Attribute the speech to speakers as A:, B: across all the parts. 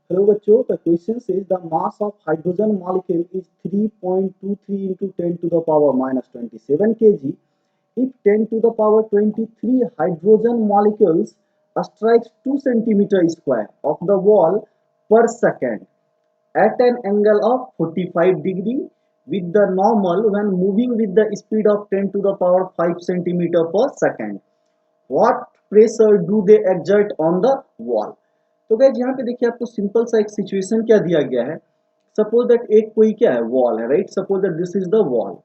A: Hello बच्चों, the question says the mass of hydrogen molecule is 3.23 into 10 to the power minus 27 kg. If 10 to the power 23 hydrogen molecules strikes 2 centimeter square of the wall per second at an angle of 45 degree with the normal when moving with the speed of 10 to the power 5 centimeter per second. What pressure do they exert on the wall? तो guys यहाँ पे देखिए आपको simple सा एक situation क्या दिया गया है। सपोज दैट एक कोई क्या है वॉल है, right. Suppose that this is the wall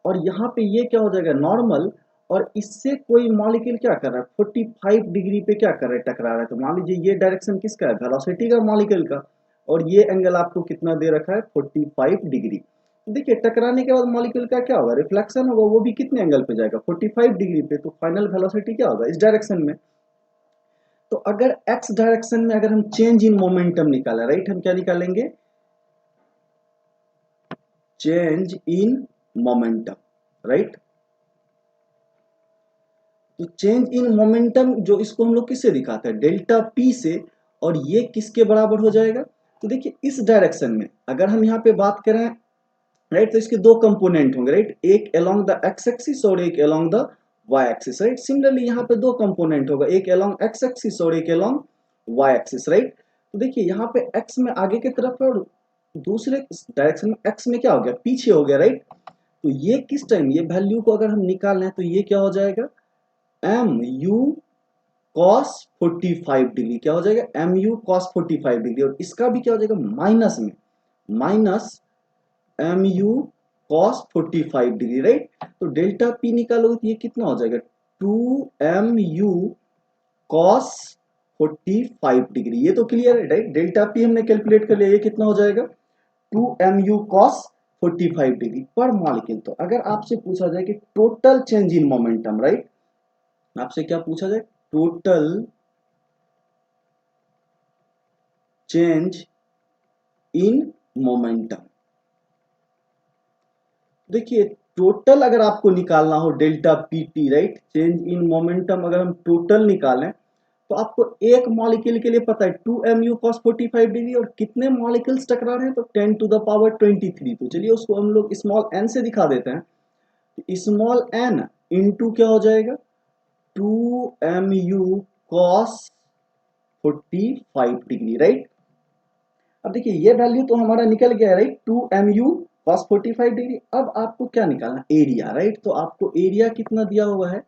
A: और यहाँ पे ये क्या हो जाएगा नॉर्मल, और इससे कोई मॉलिक्यूल क्या कर रहा है 45 डिग्री पे क्या कर रहा है टकरा रहा है। तो मान लीजिए ये डायरेक्शन किसका है, वेलोसिटी का मॉलिक्यूल का, और ये एंगल आपको कितना दे रखा है 45 डिग्री। देखिए टकराने के बाद मॉलिक्यूल का क्या होगा, रिफ्लेक्शन होगा, वो भी कितने एंगल पे जाएगा 45 डिग्री पे। तो फाइनल वेलोसिटी क्या होगा इस डायरेक्शन में। तो अगर एक्स डायरेक्शन में अगर हम चेंज इन मोमेंटम निकालें, राइट, हम क्या निकालेंगे चेंज इन मोमेंटम, राइट। तो चेंज इन मोमेंटम जो इसको हम लोग किससे दिखाते हैं डेल्टा पी से, और ये किसके बराबर हो जाएगा। तो देखिए इस डायरेक्शन में अगर हम यहाँ पे बात करें, राइट, तो इसके दो कंपोनेंट होंगे, राइट, एक अलोंग द एक्स एक्सिस और एक along the y axis, right. Similarly यहाँ पे दो कंपोनेंट होगा, एक अलोंग एक्स एक्सिस और एक अलोंग वाई एक्सिस, राइट। तो देखिए यहाँ पे एक्स में आगे की तरफ है और दूसरे डायरेक्शन में एक्स में क्या हो गया पीछे हो गया, राइट। तो ये किस टाइम ये वैल्यू को अगर हम निकाल लें तो ये क्या हो जाएगा एम यू कॉस 45 डिग्री, क्या हो जाएगा एम यू कॉस 45 डिग्री, और इसका भी क्या हो जाएगा माइनस में minus m u cos 45 degree, right. तो डेल्टा पी निकालोगे तो ये कितना हो जाएगा 2mu कॉस 45 डिग्री। ये तो क्लियर है, राइट। डेल्टा पी हमने कैलकुलेट कर लिया, ये कितना हो जाएगा 2mu कॉस 45 डिग्री पर मॉलिक्यूल। तो अगर आपसे पूछा जाए कि total change in momentum, right, आपसे क्या पूछा जाए टोटल चेंज इन मोमेंटम। देखिए टोटल अगर आपको निकालना हो delta P T, right, change in momentum अगर हम टोटल निकालें तो आपको एक मॉलिक्यूल के लिए पता है 2mu cos 45 डिग्री, और कितने मॉलिक्यूल्स टकरा रहे हैं तो 10 टू द पावर 23। तो चलिए उसको हम लोग स्मॉल n से दिखा देते हैं। स्मॉल n इंटू क्या हो जाएगा 2mu cos 45 डिग्री, राइट। अब देखिए ये वैल्यू तो हमारा निकल गया है, राइट, 2mu cos 45 डिग्री। अब आपको क्या निकालना एरिया, राइट। तो आपको एरिया कितना दिया हुआ है,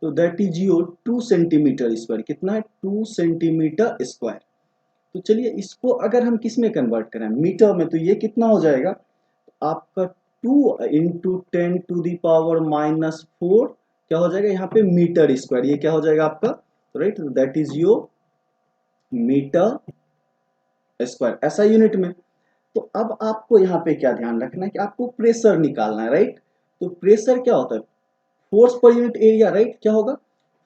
A: तो that is your 2 centimetre square. कितना है 2 सेंटीमीटर स्क्वायर। तो चलिए इसको अगर हम किस में कन्वर्ट करें मीटर में, तो ये कितना हो जाएगा आपका 2 into 10 to the power minus 4 क्या हो जाएगा यहाँ पे मीटर स्क्वायर। ये क्या हो जाएगा आपका, right, that is your metre square, ऐसा यूनिट में। तो अब आपको यहाँ पे क्या ध्यान रखना है कि आपको प्रेशर निकालना है, राइट। तो प्रेशर क्या होता है force per unit area, right, क्या होगा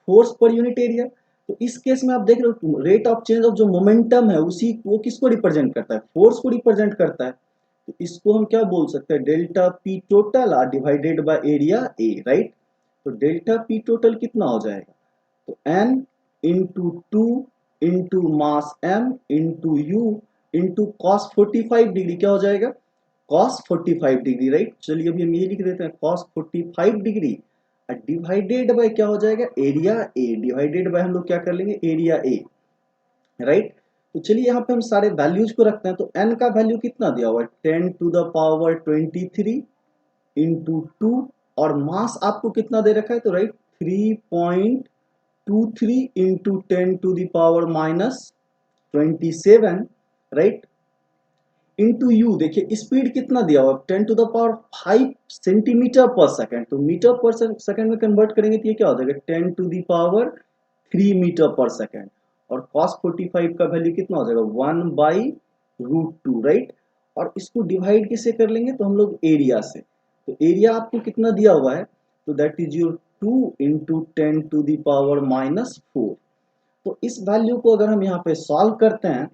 A: फोर्स पर यूनिट एरिया। तो इस केस में आप देख रहे हो रेट ऑफ चेंज ऑफ जो मोमेंटम है उसी वो किसको रिप्रेजेंट करता है फोर्स को रिप्रेजेंट करता है। तो इसको हम क्या बोल सकते हैं delta p total r divided by area a, right. तो डेल्टा पी टोटल कितना हो जाएगा तो n into two into mass m into u into cos 45 degree क्या हो जाएगा cos 45 डिग्री, राइट। चलिए अभी हम ये लिख देते हैं cos 45 डिग्री डिवाइडेड बाय क्या हो जाएगा एरिया ए। डिवाइडेड बाय हम लोग क्या कर लेंगे एरिया ए, राइट। तो चलिए यहाँ पे हम सारे वैल्यूज को रखते हैं। तो n का वैल्यू कितना दिया हुआ है 10 टू द पावर 23 इंटू 2, और मास आपको कितना दे रखा है तो right 3.23 into 10 to the power minus 27, right, into u. देखिए स्पीड कितना दिया हुआ 10 टू द पावर 5 सेंटीमीटर पर सेकंड। तो मीटर पर सेकंड में कन्वर्ट करेंगे तो ये क्या हो जाएगा 10 टू द पावर 3 मीटर पर सेकंड। और cos 45 का वैल्यू कितना हो जाएगा 1/√2, राइट। और इसको डिवाइड किससे कर लेंगे तो हम लोग एरिया से। तो एरिया आपको कितना दिया हुआ है तो that is your 2 into 10 to the power minus 4। तो इस वैल्यू को अगर हम यहाँ पे सॉल्व करते हैं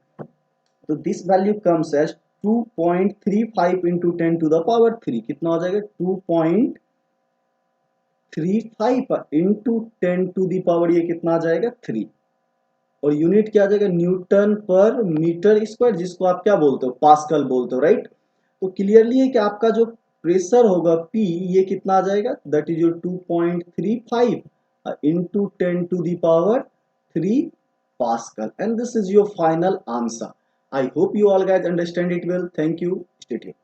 A: तो this value comes as 2.35 into 10 to the power 3 कितना हो जाएगा 2.35 इंटू 10 टू द पावर ये कितना आ जाएगा 3, और यूनिट क्या आ जाएगा, न्यूटन पर मीटर स्क्वायर, जिसको आप क्या बोलते हो, पास्कल बोलते हो, राइट। तो क्लियरली है कि आपका जो प्रेशर होगा P, ये कितना आ जाएगा, that is your 2.35 into 10⁻³ pascal, and this is your final answer. I hope you all guys understand it well. Thank you. Stay tuned.